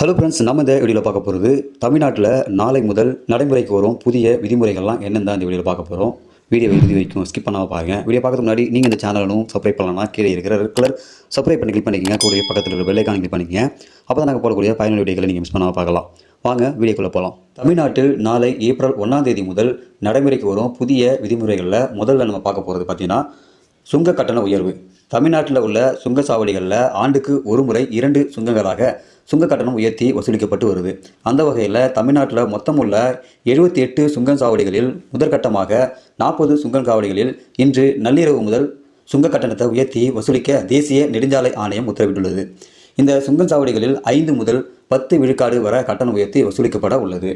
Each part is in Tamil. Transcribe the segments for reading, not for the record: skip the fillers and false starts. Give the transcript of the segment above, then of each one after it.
ஹலோ ஃப்ரெண்ட்ஸ், நம்ம இந்த வீடியோவில் பார்க்க போகிறது தமிழ்நாட்டில் நாளை முதல் நடைமுறைக்கு வரும் புதிய விதிமுறைகள்லாம் என்னென்னு இந்த வீடியோவில் பார்க்க போகிறோம். வீடியோ இறுதி வரைக்கும் ஸ்கிப் பண்ணாமல் பாருங்கள். வீடியோ பார்க்கறதுக்கு முன்னாடி நீங்கள் இந்த சேனலும் சப்ஸ்கிரைப் பண்ணலாம். கீழே இருக்கிற ரெட் கலர் சப்ஸ்கிரைப் பண்ணி கிளிக் பண்ணிக்கங்க. கூடிய பக்கத்தில் இருக்கிற பெல் ஐகானை கிளிக் பண்ணிக்கங்க. அப்போ தான் நாங்கள் போடக்கூடிய பயனுள்ள வீடியோக்களை நீங்கள் மிஸ் பண்ணாமல் பார்க்கலாம். வாங்க வீடியோக்குள்ளே போகலாம். தமிழ்நாட்டில் நாளை ஏப்ரல் 1ஆம் தேதி முதல் நடைமுறைக்கு வரும் புதிய விதிமுறைகளில் முதல்ல நம்ம பார்க்க போகிறது பார்த்தீங்கன்னா சுங்க கட்டண உயர்வு. தமிழ்நாட்டில் உள்ள சுங்கச்சாவடிகளில் ஆண்டுக்கு ஒரு முறை 2 சுங்கங்களாக சுங்க கட்டணம் உயர்த்தி வசூலிக்கப்பட்டு வருது. அந்த வகையில் தமிழ்நாட்டில் மொத்தம் உள்ள 78 சுங்கச்சாவடிகளில் முதற்கட்டமாக 40 சுங்கச்சாவடிகளில் இன்று நள்ளிரவு முதல் சுங்க கட்டணத்தை உயர்த்தி வசூலிக்க தேசிய நெடுஞ்சாலை ஆணையம் உத்தரவிட்டுள்ளது. இந்த சுங்கச்சாவடிகளில் 5 முதல் 10 விழுக்காடு வரை கட்டணம் உயர்த்தி வசூலிக்கப்பட உள்ளது.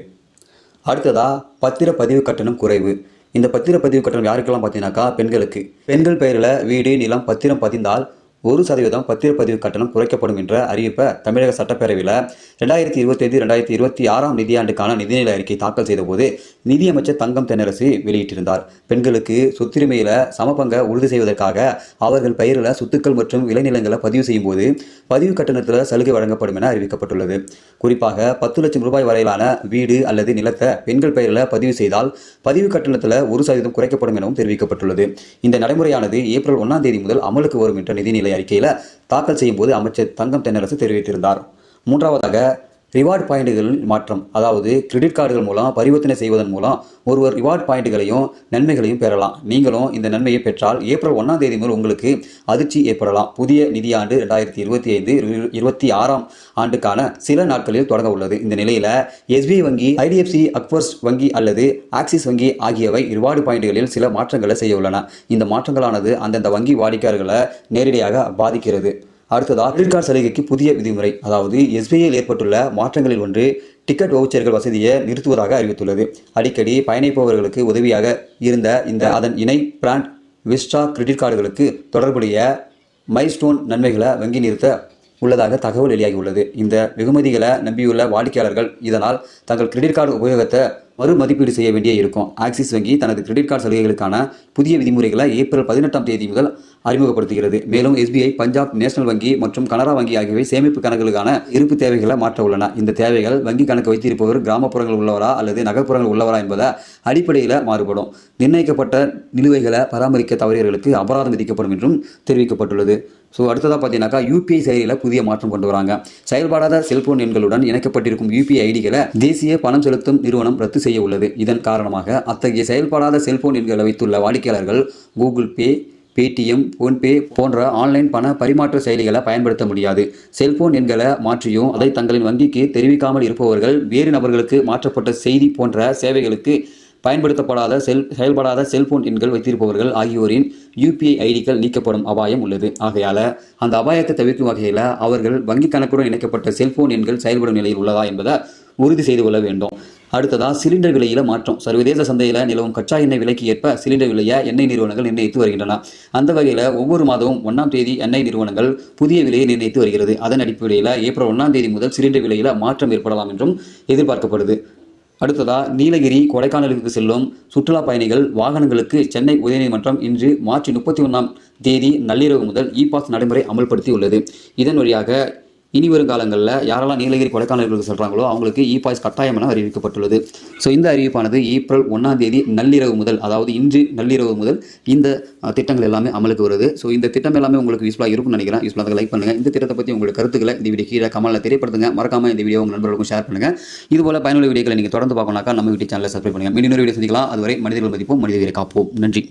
அடுத்ததாக பத்திரப்பதிவு கட்டணம் குறைவு. இந்த பத்திரப்பதிவு கட்டணம் யாருக்கெல்லாம் பார்த்தீங்கன்னாக்கா பெண்களுக்கு. பெண்கள் பெயரில் வீடு நிலம் பத்திரம் பதிந்தால் 1% பத்திரப்பதிவு கட்டணம் குறைக்கப்படும் என்ற அறிவிப்பை தமிழக சட்டப்பேரவையில் 2025-2026 நிதியாண்டுக்கான நிதிநிலை அறிக்கை தாக்கல் செய்தபோது நிதியமைச்சர் தங்கம் தென்னரசு வெளியிட்டிருந்தார். பெண்களுக்கு சொத்துரிமையில் சமபங்கை உறுதி செய்வதற்காக அவர்கள் பெயரில் சொத்துக்கள் மற்றும் விளைநிலங்களை பதிவு செய்யும் போது பதிவு கட்டணத்தில் சலுகை வழங்கப்படும் என அறிவிக்கப்பட்டுள்ளது. குறிப்பாக 10 லட்சம் ரூபாய் வரையிலான வீடு அல்லது நிலத்தை பெண்கள் பெயரில் பதிவு செய்தால் பதிவு கட்டணத்தில் 1% குறைக்கப்படும் எனவும் தெரிவிக்கப்பட்டுள்ளது. இந்த நடைமுறையானது ஏப்ரல் 1ஆம் தேதி முதல் அமலுக்கு வரும் என்ற நிதிநிலை அறிக்கையில் தாக்கல் செய்யும் போது அமைச்சர் தங்கம் தென்னரசு தெரிவித்திருந்தார். மூன்றாவதாக ரிவார்டு பாயிண்டுகளில் மாற்றம். அதாவது கிரெடிட் கார்டுகள் மூலம் பரிவர்த்தனை செய்வதன் மூலம் ஒருவர் ரிவார்டு பாயிண்டுகளையும் நன்மைகளையும் பெறலாம். நீங்களும் இந்த நன்மையை பெற்றால் ஏப்ரல் 1ஆம் தேதி முதல் உங்களுக்கு அதிர்ச்சி ஏற்படலாம். புதிய நிதியாண்டு 2025-26 ஆண்டுக்கான சில நாட்களில் தொடங்க உள்ளது. இந்த நிலையில் SBI வங்கி, IDFC அக்வர்ஸ் வங்கி அல்லது ஆக்சிஸ் வங்கி ஆகியவை ரிவார்டு பாயிண்டுகளில் சில மாற்றங்களை செய்ய உள்ளன. இந்த மாற்றங்களானது அந்தந்த வங்கி வாடிக்கையாளர்களை நேரடியாக பாதிக்கிறது. அடுத்ததாக கிரெடிட் கார்டு சலுகைக்கு புதிய விதிமுறை. அதாவது SBIயில் ஏற்பட்டுள்ள மாற்றங்களில் ஒன்று டிக்கெட் வவுச்சர்கள் வசதியை நிறுத்துவதாக அறிவித்துள்ளது. அடிக்கடி பயணிப்பவர்களுக்கு உதவியாக இருந்த அதன் இணை பிராண்ட் விஸ்டா கிரெடிட் கார்டுகளுக்கு தொடர்புடைய மைல்ஸ்டோன் நன்மைகளை வங்கி நிறுத்த உள்ளதாக தகவல் வெளியாகியுள்ளது. இந்த வெகுமதிகளை நம்பியுள்ள வாடிக்கையாளர்கள் இதனால் தங்கள் கிரெடிட் கார்டு உபயோகத்தை மறுமதிப்பீடு செய்ய வேண்டிய இருக்கும். ஆக்சிஸ் வங்கி தனது கிரெடிட் கார்டு சலுகைகளுக்கான புதிய விதிமுறைகளை ஏப்ரல் 18ஆம் தேதி முதல் அறிமுகப்படுத்துகிறது. மேலும் SBI, பஞ்சாப் நேஷனல் வங்கி மற்றும் கனரா வங்கி ஆகியவை சேமிப்பு கணக்குகளுக்கான இருப்பு தேவைகளை மாற்ற உள்ளன. இந்த தேவைகள் வங்கி கணக்கு வைத்திருப்பவர் கிராமப்புறங்கள் உள்ளவரா அல்லது நகர்ப்புறங்கள் உள்ளவரா என்பதை அடிப்படையில் மாறுபடும். நிர்ணயிக்கப்பட்ட நிலுவைகளை பராமரிக்க தவறியவர்களுக்கு அபராதம் விதிக்கப்படும் என்றும் தெரிவிக்கப்பட்டுள்ளது. அடுத்ததாக பார்த்தீங்கன்னாக்கா UPI செயலியில் புதிய மாற்றம் கொண்டு வராங்க. செயல்படாத செல்போன் எண்களுடன் இணைக்கப்பட்டிருக்கும் UPI ஐடிகளை தேசிய பணம் செலுத்தும் நிறுவனம் ரத்து செய்ய உள்ளது. இதன் காரணமாக அத்தகைய செயல்படாத செல்போன் எண்களை வைத்துள்ள வாடிக்கையாளர்கள் கூகுள் பே, பேடிஎம், போன்பே போன்ற ஆன்லைன் பண பரிமாற்ற செயலிகளை பயன்படுத்த முடியாது. செல்போன் எண்களை மாற்றியும் அதை தங்களின் வங்கிக்கு தெரிவிக்காமல் இருப்பவர்கள், வேறு நபர்களுக்கு மாற்றப்பட்ட செய்தி போன்ற சேவைகளுக்கு பயன்படுத்தப்படாத செயல்படாத செல்போன் எண்கள் வைத்திருப்பவர்கள் ஆகியோரின் UPI ஐடிகள் நீக்கப்படும் அபாயம் உள்ளது. ஆகையால் அந்த அபாயத்தை தவிர்க்கும் வகையில் அவர்கள் வங்கி கணக்குடன் இணைக்கப்பட்ட செல்போன் எண்கள் செயல்படும் நிலையில் உள்ளதா என்பதை உறுதி செய்து கொள்ள வேண்டும். அடுத்ததாக சிலிண்டர் விலையில் மாற்றம். சர்வதேச சந்தையில் நிலவும் கச்சா எண்ணெய் விலைக்கு ஏற்ப சிலிண்டர் விலையை எண்ணெய் நிறுவனங்கள் நிர்ணயித்து வருகின்றன. அந்த வகையில் ஒவ்வொரு மாதமும் 1ஆம் தேதி எண்ணெய் நிறுவனங்கள் புதிய விலையை நிர்ணயித்து வருகிறது. அதன் அடிப்படையில் ஏப்ரல் 1ஆம் தேதி முதல் சிலிண்டர் விலையில் மாற்றம் ஏற்படலாம் என்றும் எதிர்பார்க்கப்படுது. அடுத்ததாக நீலகிரி, கொடைக்கானலுக்கு செல்லும் சுற்றுலா பயணிகள் வாகனங்களுக்கு சென்னை உயர்நீதிமன்றம் இன்று மார்ச் 31ஆம் தேதி நள்ளிரவு முதல் இ-பாஸ் நடைமுறை அமல்படுத்தி உள்ளது. இதன் வழியாக இனி வரும் காலங்களில் யாரெல்லாம் நீலகிரி, கொடைக்கானலுக்கு சொல்கிறாங்களோ அவங்களுக்கு இ-பாஸ் கட்டாயம் என அறிவிக்கப்பட்டுள்ளது. இந்த அறிவிப்பானது ஏப்ரல் 1ஆம் தேதி நள்ளிரவு முதல், அதாவது இன்று நள்ளிரவு முதல் இந்த திட்டங்கள் எல்லாமே அமலுக்கு வருது. இந்த திட்டம் எல்லாமே உங்களுக்கு யூஸ்ஃபுல்லாக இருக்கும்னு நினைக்கிறேன். யூஸ்ஃபுல்லாக லைக் பண்ணுங்கள். இந்த திட்டத்தை பற்றி உங்களுக்கு கருத்துக்களை இந்த வீடியோ கீழே கமெண்ட்ல தெரியப்படுத்துங்க. மறக்காம இந்த வீடியோ உங்கள் நண்பர்களுக்கும் ஷேர் பண்ணுங்கள். இதுபோல பயனுள்ள வீடியோக்களை நீங்கள் தொடர்ந்து பார்க்கணும்னாக்கா நம்ம யூடியூப் சேனலை சப்ஸ்கிரைப் பண்ணுங்கள். மீண்டும் வீடியோ சந்திக்கலாம். அதுவரை மனிதர்கள் மதிப்போம், மனிதர்களை காப்போம். நன்றி.